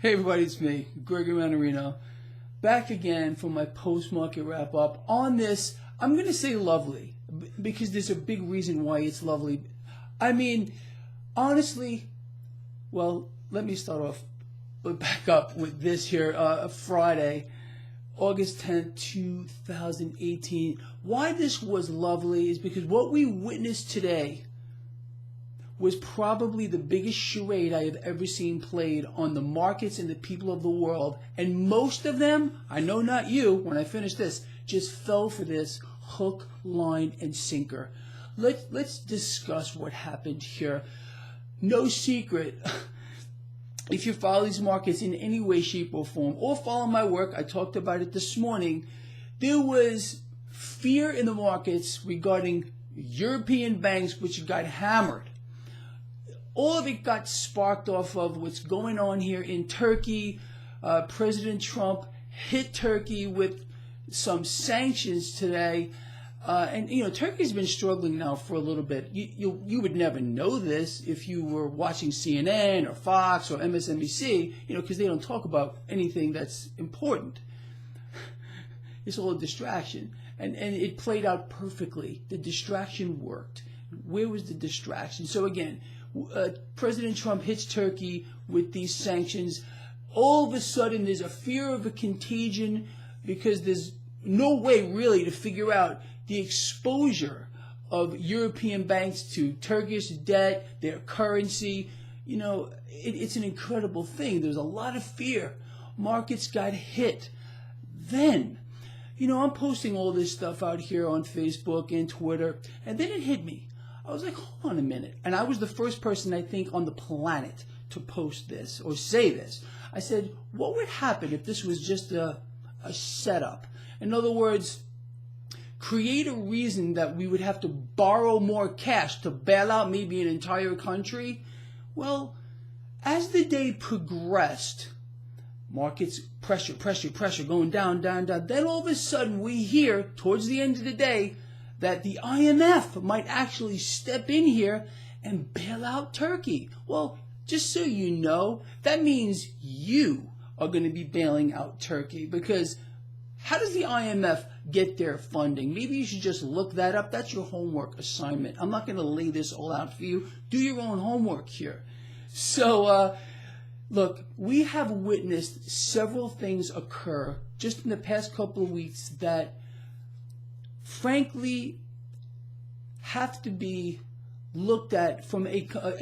Hey everybody, it's me, Gregory Mannarino, back again for my post-market wrap-up on this, I'm going to say lovely, because there's a big reason why it's lovely. I mean, honestly, well, let me start off, back up with this here, Friday, August 10th, 2018. Why this was lovely is because what we witnessed today was probably the biggest charade I have ever seen played on the markets and the people of the world. And most of them, I know not you, when I finish this, just fell for this hook, line, and sinker. Let's discuss what happened here. No secret, if you follow these markets in any way, shape, or form, or follow my work, I talked about it this morning, there was fear in the markets regarding European banks which got hammered. All of it got sparked off of what's going on here in Turkey. President Trump hit Turkey with some sanctions today. And, you know, Turkey's been struggling now for a little bit. You would never know this if you were watching CNN or Fox or MSNBC, you know, because they don't talk about anything that's important. It's all a distraction. And it played out perfectly. The distraction worked. Where was the distraction? So, again, President Trump hits Turkey with these sanctions. All of a sudden, there's a fear of a contagion because there's no way really to figure out the exposure of European banks to Turkish debt, their currency. You know, it's an incredible thing. There's a lot of fear. Markets got hit. Then, you know, I'm posting all this stuff out here on Facebook and Twitter, and then it hit me. I was like, hold on a minute. And I was the first person, I think, on the planet to post this or say this. I said, what would happen if this was just a setup? In other words, create a reason that we would have to borrow more cash to bail out maybe an entire country? Well, as the day progressed, markets pressure, going down. Then all of a sudden we hear, towards the end of the day, that the IMF might actually step in here and bail out Turkey. Well, just so you know, that means you are going to be bailing out Turkey, because how does the IMF get their funding? Maybe you should just look that up. That's your homework assignment. I'm not going to lay this all out for you. Do your own homework here. So, look, we have witnessed several things occur just in the past couple of weeks that frankly have to be looked at from a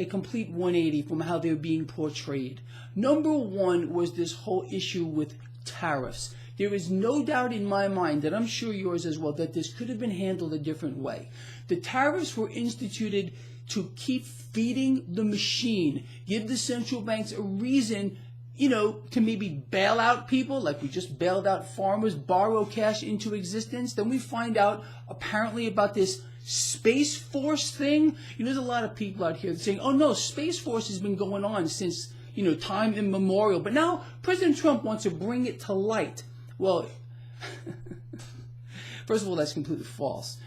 complete 180 from how they're being portrayed. Number one was this whole issue with tariffs. There is no doubt in my mind, that I'm sure yours as well, that this could have been handled a different way. The tariffs were instituted to keep feeding the machine, give the central banks a reason, you know, to maybe bail out people, like we just bailed out farmers, borrow cash into existence. Then we find out apparently about this Space Force thing. You know, there's a lot of people out here saying, oh no, Space Force has been going on since, you know, time immemorial. But now President Trump wants to bring it to light. Well, first of all, that's completely false.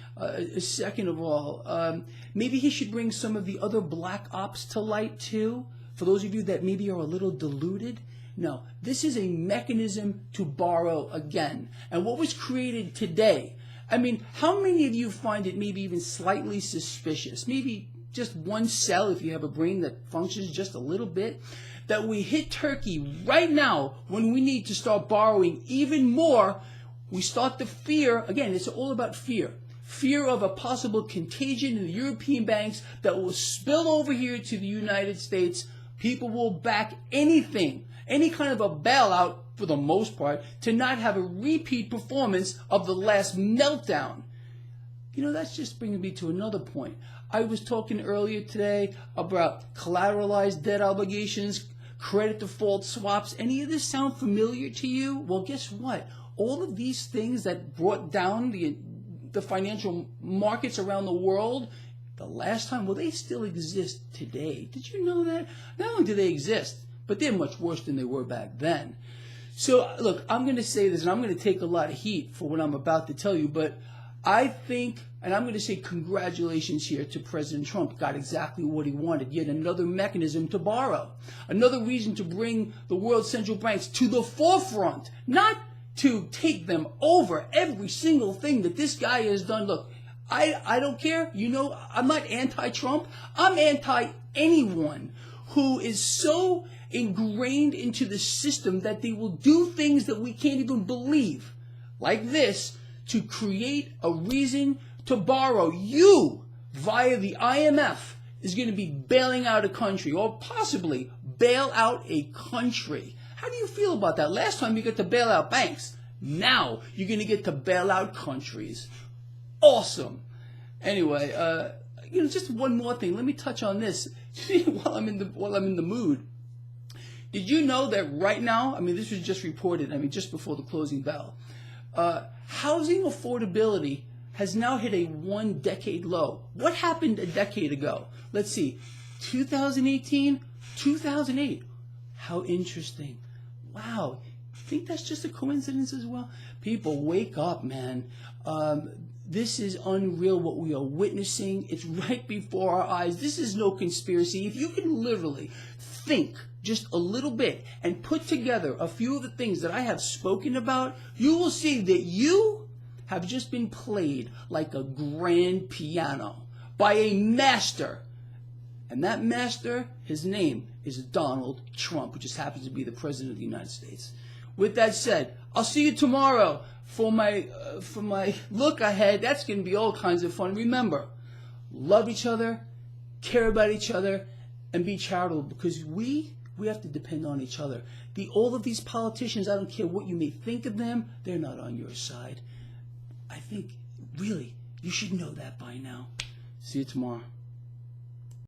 Second of all, maybe he should bring some of the other black ops to light too. For those of you that maybe are a little deluded, no, this is a mechanism to borrow again. And what was created today, I mean, how many of you find it maybe even slightly suspicious, maybe just one cell if you have a brain that functions just a little bit, that we hit Turkey right now when we need to start borrowing even more? We start the fear, again, it's all about fear. Fear of a possible contagion in the European banks that will spill over here to the United States. People will back anything, any kind of a bailout for the most part, to not have a repeat performance of the last meltdown. You know, that's just bringing me to another point. I was talking earlier today about collateralized debt obligations, credit default swaps. Any of this sound familiar to you? Well, guess what? All of these things that brought down the financial markets around the world the last time, well, they still exist today. Did you know that? Not only do they exist, but they're much worse than they were back then. So, look, I'm going to say this, and I'm going to take a lot of heat for what I'm about to tell you, but I think, and I'm going to say congratulations here to President Trump, got exactly what he wanted. Yet another mechanism to borrow. Another reason to bring the world's central banks to the forefront. Not to take them over every single thing that this guy has done. Look, I don't care. You know, I'm not anti-Trump. I'm anti-anyone who is so ingrained into the system that they will do things that we can't even believe. Like this, to create a reason to borrow. You, via the IMF, is going to be bailing out a country, or possibly bail out a country. How do you feel about that? Last time you got to bail out banks. Now you're going to get to bail out countries. Awesome. Anyway, just one more thing. Let me touch on this while I'm in the mood. Did you know that right now, this was just reported, just before the closing bell, housing affordability has now hit a 1-decade low. What happened a decade ago? Let's see, 2018, 2008. How interesting. Wow. Think that's just a coincidence as well? People, wake up, man. This is unreal what we are witnessing. It's right before our eyes. This is no conspiracy. If you can literally think just a little bit and put together a few of the things that I have spoken about, you will see that you have just been played like a grand piano by a master. And that master, his name is Donald Trump, who just happens to be the President of the United States. With that said, I'll see you tomorrow for my look ahead. That's going to be all kinds of fun. Remember, love each other, care about each other, and be charitable, because we have to depend on each other. All of these politicians, I don't care what you may think of them, they're not on your side. I think, really, you should know that by now. See you tomorrow.